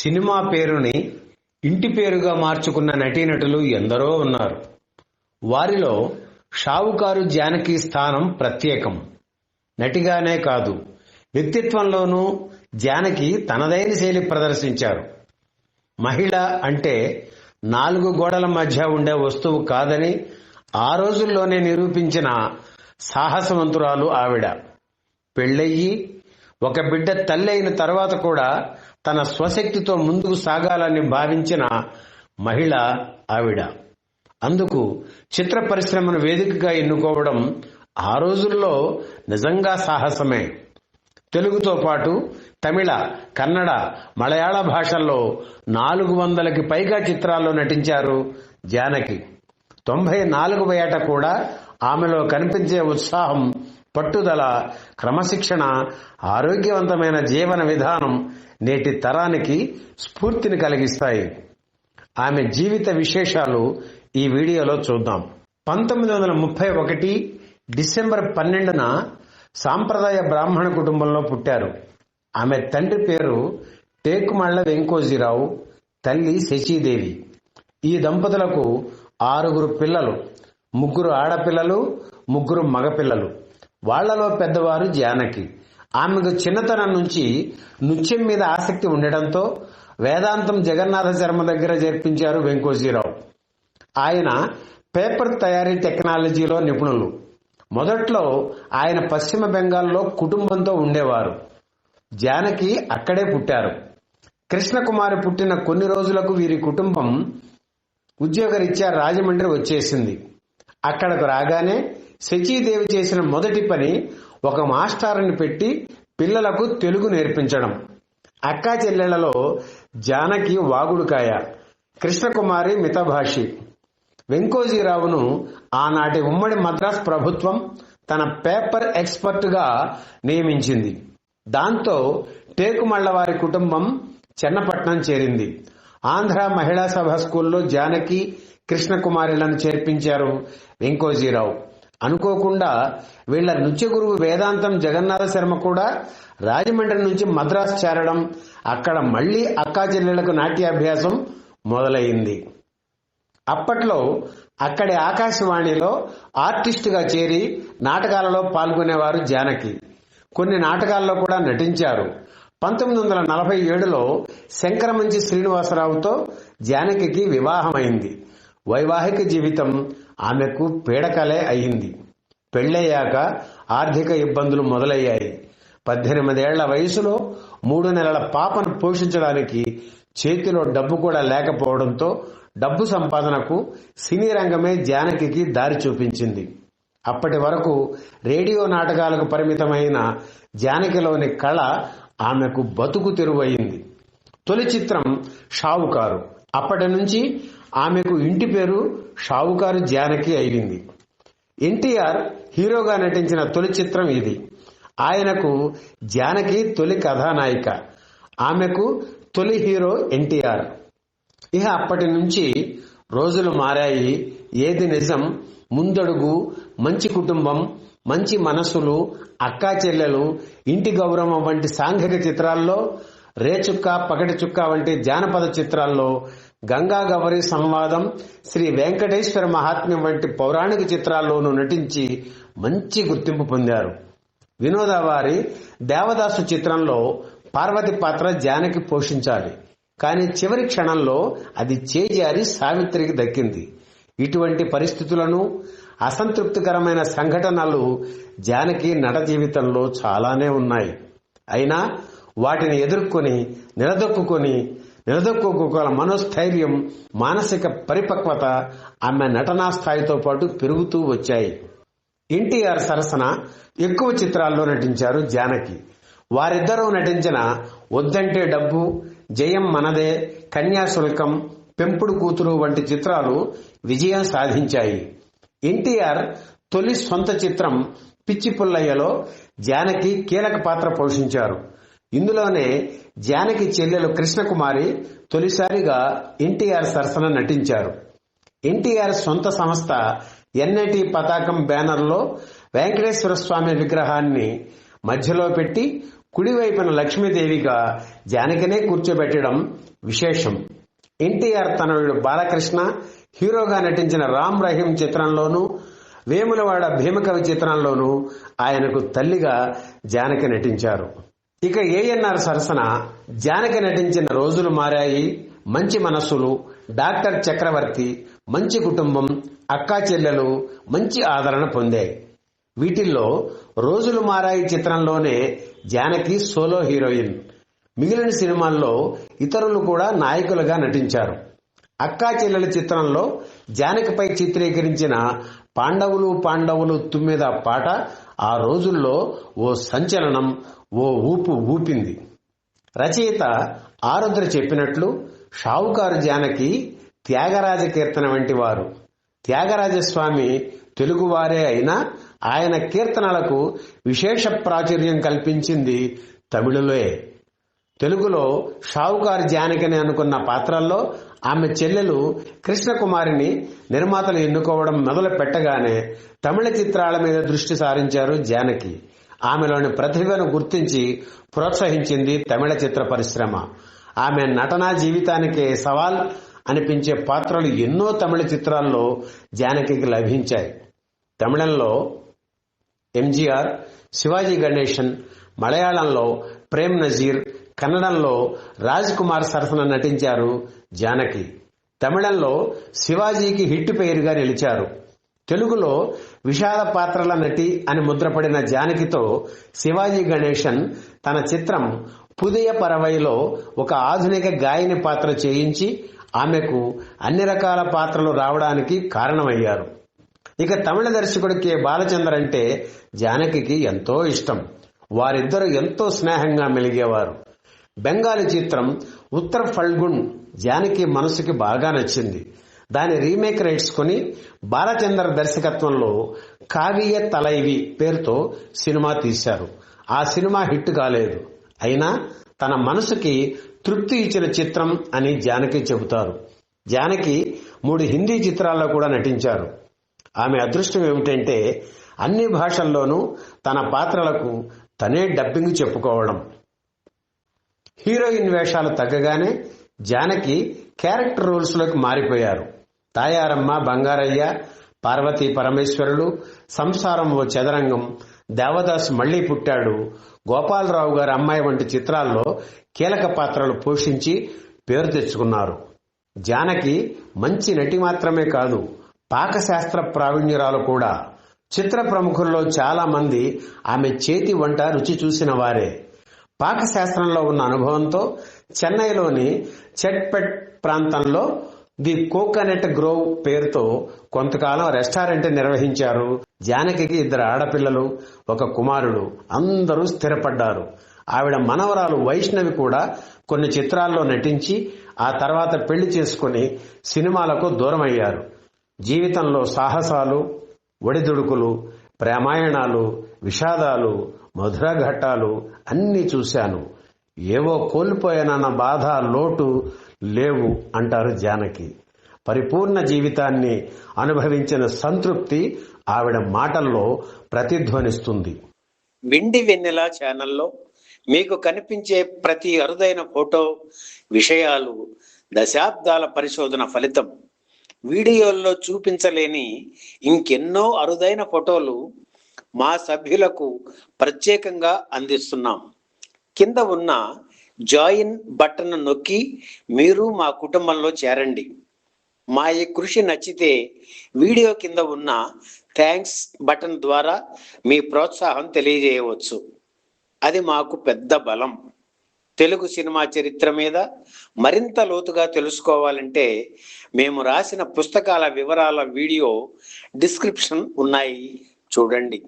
Cinema పేరుని ఇంటి పేరుగా మార్చుకున్న నటీనటులు ఎందరో ఉన్నారు. వారిలో షావుకారు జానకి స్థానం ప్రత్యేకం. నటిగానే కాదు, వ్యక్తిత్వంలోనూ జానకి తనదైన శైలి ప్రదర్శించారు. మహిళ అంటే 4 గోడల మధ్య ఉండే వస్తువు కాదని ఆ రోజుల్లోనే నిరూపించిన సాహసవంతురాలు ఆవిడ. పెళ్ళయ్యి ఒక బిడ్డ తల్లి అయిన తర్వాత కూడా తన స్వశక్తితో ముందుకు సాగాలని భావించిన మహిళ ఆవిడ. అందుకు చిత్ర పరిశ్రమను వేదికగా ఎన్నుకోవడం ఆ రోజుల్లో నిజంగా సాహసమే. తెలుగుతో పాటు తమిళ, కన్నడ, మలయాళ భాషల్లో 400కి పైగా చిత్రాల్లో నటించారు జానకి. 94 ఏట కూడా ఆమెలో కనిపించే ఉత్సాహం, పట్టుదల, క్రమశిక్షణ, ఆరోగ్యవంతమైన జీవన విధానం నేటి తరానికి స్ఫూర్తిని కలిగిస్తాయి. ఆమె జీవిత విశేషాలు ఈ వీడియోలో చూద్దాం. 1931 డిసెంబర్ 12న సాంప్రదాయ బ్రాహ్మణ కుటుంబంలో పుట్టారు. ఆమె తండ్రి పేరు టేకుమళ్ల వెంకోజీరావు, తల్లి శశీదేవి. ఈ దంపతులకు 6 పిల్లలు, 3 ఆడపిల్లలు, 3 మగపిల్లలు. వాళ్లలో పెద్దవారు జానకి. ఆమెకు చిన్నతనం నుంచి నృత్యం మీద ఆసక్తి ఉండటంతో వేదాంతం జగన్నాథ శర్మ దగ్గర చేర్పించారు వెంకోజీరావు. ఆయన పేపర్ తయారీ టెక్నాలజీలో నిపుణులు. మొదట్లో ఆయన పశ్చిమ బెంగాల్లో కుటుంబంతో ఉండేవారు. జానకి అక్కడే పుట్టారు. కృష్ణకుమారి పుట్టిన కొన్ని రోజులకు వీరి కుటుంబం ఉద్యోగరీత్యా రాజమండ్రి వచ్చేసింది. అక్కడకు రాగానే శచీదేవి చేసిన మొదటి పని ఒక మాస్టారుని పెట్టి పిల్లలకు తెలుగు నేర్పించడం. అక్కా చెల్లెళ్లలో జానకి వాగుడుకాయ, కృష్ణకుమారి మితభాషి. వెంకోజీరావును ఆనాటి ఉమ్మడి మద్రాస్ ప్రభుత్వం తన పేపర్ ఎక్స్పర్ట్ గా నియమించింది. దాంతో టేకుమళ్ల వారి కుటుంబం చెన్నపట్నం చేరింది. ఆంధ్ర మహిళా సభ స్కూల్లో జానకి, కృష్ణకుమారిలను చేర్పించారు వెంకోజీరావు. అనుకోకుండా వీళ్ల నృత్య గురువు వేదాంతం జగన్నాథ శర్మ కూడా రాజమండ్రి నుంచి మద్రాసు చేరడం, అక్కడ మళ్లీ అక్కా చెల్లెళ్లకు నాట్యాభ్యాసం మొదలైంది. అప్పట్లో అక్కడి ఆకాశవాణిలో ఆర్టిస్టుగా చేరి నాటకాలలో పాల్గొనేవారు జానకి. కొన్ని నాటకాల్లో కూడా నటించారు. 1947లో శంకరమంచి శ్రీనివాసరావుతో జానకి వివాహమైంది. వైవాహిక జీవితం ఆమెకు పీడకలే అయింది. పెళ్లయ్యాక ఆర్థిక ఇబ్బందులు మొదలయ్యాయి. 18 ఏళ్ల వయసులో 3 నెలల పాపను పోషించడానికి చేతిలో డబ్బు కూడా లేకపోవడంతో డబ్బు సంపాదనకు సినీ రంగమే జానకి దారి చూపించింది. అప్పటి వరకు రేడియో నాటకాలకు పరిమితమైన జానకిలోని కళ ఆమెకు బతుకు తెరువయింది. తొలి చిత్రం షావుకారు. అప్పటి నుంచి ఆమెకు ఇంటి పేరు షావుకారు జానకి అయింది. ఎన్టీఆర్ హీరోగా నటించిన తొలి చిత్రం ఇది. ఆయనకు జానకి తొలి కథానాయిక. ఆమెకు తొలి హీరో ఎన్టీఆర్. ఇక అప్పటి నుంచి రోజులు మారాయి. ఏది నిజం, ముందడుగు, మంచి కుటుంబం, మంచి మనసులు, అక్కా చెల్లెలు, ఇంటి గౌరవం వంటి సాంఘిక చిత్రాల్లో, రేచుక్క, పగటి చుక్క వంటి జానపద చిత్రాల్లో, గంగా గౌరీ సంవాదం, శ్రీ వెంకటేశ్వర మహాత్మ్యం వంటి పౌరాణిక చిత్రాల్లోనూ నటించి మంచి గుర్తింపు పొందారు. వినోదవారి దేవదాసు చిత్రంలో పార్వతి పాత్ర జానకి పోషించాలి. కానీ చివరి క్షణంలో అది చేజారి సావిత్రికి దక్కింది. ఇటువంటి పరిస్థితులను, అసంతృప్తికరమైన సంఘటనలు జానకి నట జీవితంలో చాలానే ఉన్నాయి. అయినా వాటిని ఎదుర్కొని నిలదొక్కుకోగల మనోస్థైర్యం, మానసిక పరిపక్వత ఆమె నటనా స్థాయితో పాటు పెరుగుతూ వచ్చాయి. ఎన్టీఆర్ సరసన ఎక్కువ చిత్రాల్లో నటించారు జానకి. వారిద్దరూ నటించిన వద్దంటే డబ్బు, జయం మనదే, కన్యాశుల్కం, పెంపుడు కూతురు వంటి చిత్రాలు విజయం సాధించాయి. ఎన్టీఆర్ తొలి సొంత చిత్రం పిచ్చి పుల్లయ్యలో జానకి కీలక పాత్ర పోషించారు. ఇందులోనే జానకి చెల్లెలు కృష్ణకుమారి తొలిసారిగా ఎన్టీఆర్ సరసన నటించారు. ఎన్టీఆర్ సొంత సంస్థ ఎన్ఐటి పతాకం బ్యానర్లో వెంకటేశ్వర స్వామి విగ్రహాన్ని మధ్యలో పెట్టి కుడివైపున లక్ష్మీదేవిగా జానకినే కూర్చోబెట్టడం విశేషం. ఎన్టీఆర్ తనయుడు బాలకృష్ణ హీరోగా నటించిన రామ్ రహీం చిత్రంలోనూ, వేములవాడ భీమకవి చిత్రంలోనూ ఆయనకు తల్లిగా జానకి నటించారు. ఇక ఏఎన్ఆర్ సరసన జానకి నటించిన రోజులు మారాయి, మంచి మనస్సులు, డాక్టర్ చక్రవర్తి, మంచి కుటుంబం, అక్కా చెల్లెలు మంచి ఆదరణ పొందాయి. వీటిల్లో రోజులు మారాయి చిత్రంలోనే జానకి సోలో హీరోయిన్. మిగిలిన సినిమాల్లో ఇతరులు కూడా నాయకులుగా నటించారు. అక్కా చెల్లెల చిత్రంలో జానకిపై చిత్రీకరించిన పాండవులు పాండవులు తుమ్మెద పాట ఆ రోజుల్లో ఓ సంచలనం, ఓ ఊపు ఊపింది. రచయిత ఆరుద్ర చెప్పినట్లు షావుకారు జానకి త్యాగరాజ కీర్తన వంటి వారు. త్యాగరాజస్వామి తెలుగువారే అయినా ఆయన కీర్తనలకు విశేష ప్రాచుర్యం కల్పించింది తమిళులే. తెలుగులో షావుకారు జానకిని అనుకున్న పాత్రల్లో ఆమె చెల్లెలు కృష్ణకుమారిని నిర్మాతలు ఎన్నుకోవడం మొదలు పెట్టగానే తమిళ చిత్రాల మీద దృష్టి సారించారు జానకి. ఆమెలోని ప్రతిభను గుర్తించి ప్రోత్సహించింది తమిళ చిత్ర పరిశ్రమ. ఆమె నటనా జీవితానికే సవాల్ అనిపించే పాత్రలు ఎన్నో తమిళ చిత్రాల్లో జానకికి లభించాయి. తమిళంలో ఎంజీఆర్, శివాజీ గణేశన్, మలయాళంలో ప్రేమ్ నజీర్, కన్నడంలో రాజ్ కుమార్ సరసన నటించారు జానకి. తమిళంలో శివాజీకి హిట్ పేరుగా నిలిచారు. తెలుగులో విషాద పాత్రల నటి అని ముద్రపడిన జానకితో శివాజీ గణేశన్ తన చిత్రం పుదియ పరవైలో ఒక ఆధునిక గాయని పాత్ర చేయించి ఆమెకు అన్ని రకాల పాత్రలు రావడానికి కారణమయ్యారు. ఇక తమిళ దర్శకుడు కె బాలచందర్ అంటే జానకికి ఎంతో ఇష్టం. వారిద్దరూ ఎంతో స్నేహంగా మెలిగేవారు. బెంగాలీ చిత్రం ఉత్తర ఫల్గున్ జానకి మనసుకి బాగా నచ్చింది. దాని రీమేక్ రైట్స్ కొని బాలచందర్ దర్శకత్వంలో కావ్య తలైవి పేరుతో సినిమా తీశారు. ఆ సినిమా హిట్ కాలేదు. అయినా తన మనసుకి తృప్తి ఇచ్చిన చిత్రం అని జానకి చెబుతారు. జానకి 3 హిందీ చిత్రాల్లో కూడా నటించారు. ఆమె అదృష్టం ఏమిటంటే అన్ని భాషల్లోనూ తన పాత్రలకు తనే డబ్బింగ్ చెప్పుకోవడం. హీరోయిన్ వేషాలు తగ్గగానే జానకి క్యారెక్టర్ రోల్స్ లోకి మారిపోయారు. తాయారమ్మ, బంగారయ్య, పార్వతీ పరమేశ్వరులు, సంసారం ఓ చదరంగం, దేవదాస్ మళ్లీ పుట్టాడు, గోపాలరావు గారి అమ్మాయి వంటి చిత్రాల్లో కీలక పాత్రలు పోషించి పేరు తెచ్చుకున్నారు. జానకి మంచి నటి మాత్రమే కాదు, పాకశాస్త్ర ప్రావీణ్యురాలు కూడా. చిత్ర ప్రముఖుల్లో చాలా మంది ఆమె చేతి వంట రుచి చూసిన వారే. పాకశాస్త్రంలో ఉన్న అనుభవంతో చెన్నైలోని చెట్పెట్ ప్రాంతంలో ది కోకోనట్ గ్రోవ్ పేరుతో కొంతకాలం రెస్టారెంట్ నిర్వహించారు. జానకికి 2 ఆడపిల్లలు, 1 కుమారుడు. అందరూ స్థిరపడ్డారు. ఆవిడ మనవరాలు వైష్ణవి కూడా కొన్ని చిత్రాల్లో నటించి ఆ తర్వాత పెళ్లి చేసుకుని సినిమాలకు దూరమయ్యారు. జీవితంలో సాహసాలు, ఒడిదుడుకులు, ప్రేమాయణాలు, విషాదాలు, మధుర ఘట్టాలు అన్నీ చూశాను. ఏవో కోల్పోయానన్న బాధ, లోటు లేవు అంటారు జానకి. పరిపూర్ణ జీవితాన్ని అనుభవించిన సంతృప్తి ఆవిడ మాటల్లో ప్రతిధ్వనిస్తుంది. వెండి వెన్నెల ఛానల్లో మీకు కనిపించే ప్రతి అరుదైన ఫోటో, విషయాలు దశాబ్దాల పరిశోధన ఫలితం. వీడియోల్లో చూపించలేని ఇంకెన్నో అరుదైన ఫోటోలు మా సభ్యులకు ప్రత్యేకంగా అందిస్తున్నాం. కింద ఉన్న జాయిన్ బటన్ నొక్కి మీరు మా కుటుంబంలో చేరండి. మా ఈ కృషి నచ్చితే వీడియో కింద ఉన్న థ్యాంక్స్ బటన్ ద్వారా మీ ప్రోత్సాహం తెలియజేయవచ్చు. అది మాకు పెద్ద బలం. తెలుగు సినిమా చరిత్ర మీద మరింత లోతుగా తెలుసుకోవాలంటే మేము రాసిన పుస్తకాల వివరాల వీడియో డిస్క్రిప్షన్ ఉన్నాయి, చూడండి.